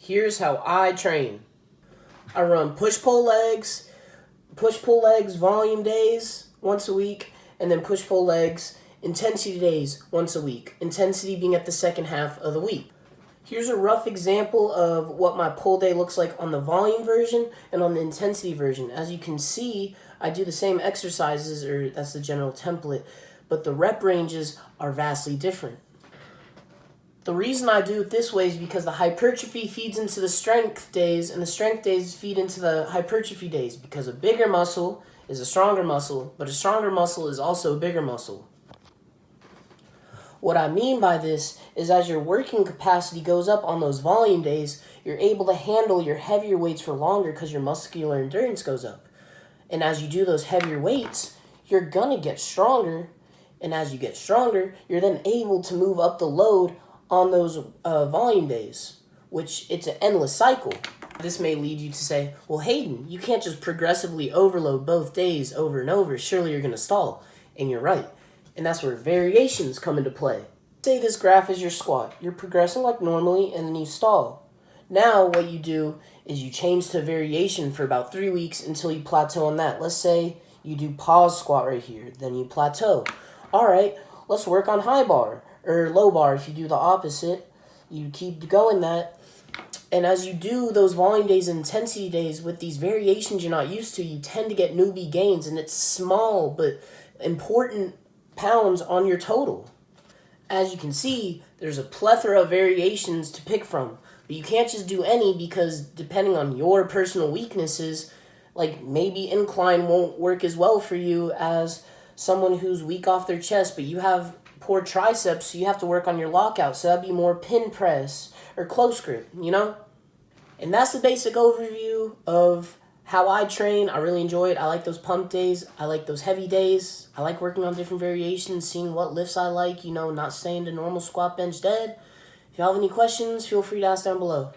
Here's how I train. I run push-pull legs, volume days once a week, and then push-pull legs, intensity days once a week. Intensity being at the second half of the week. Here's a rough example of what my pull day looks like on the volume version and on the intensity version. As you can see, I do the same exercises, or that's the general template, but the rep ranges are vastly different. The reason I do it this way is because the hypertrophy feeds into the strength days, and the strength days feed into the hypertrophy days, because a bigger muscle is a stronger muscle, but a stronger muscle is also a bigger muscle. What I mean by this is as your working capacity goes up on those volume days, you're able to handle your heavier weights for longer because your muscular endurance goes up. And as you do those heavier weights, you're gonna get stronger, and as you get stronger, you're then able to move up the load on those volume days, which it's an endless cycle. This may lead you to say, well, Hayden, you can't just progressively overload both days over and over. Surely you're going to stall. And you're right. And that's where variations come into play. Say this graph is your squat. You're progressing like normally, and then you stall. Now what you do is you change to variation for about 3 weeks until you plateau on that. Let's say you do pause squat right here, then you plateau. All right, let's work on high bar. Or low bar if you do the opposite. You keep going that. And as you do those volume days and intensity days with these variations you're not used to, you tend to get newbie gains, and it's small but important pounds on your total. As you can see, there's a plethora of variations to pick from. But you can't just do any, because depending on your personal weaknesses, like maybe incline won't work as well for you as someone who's weak off their chest, but you have poor triceps, so you have to work on your lockout, so that'd be more pin press or close grip, you know? And that's the basic overview of how I train. I really enjoy it. I like those pump days. I like those heavy days. I like working on different variations, seeing what lifts I like, not staying to normal squat bench dead. If you have any questions, feel free to ask down below.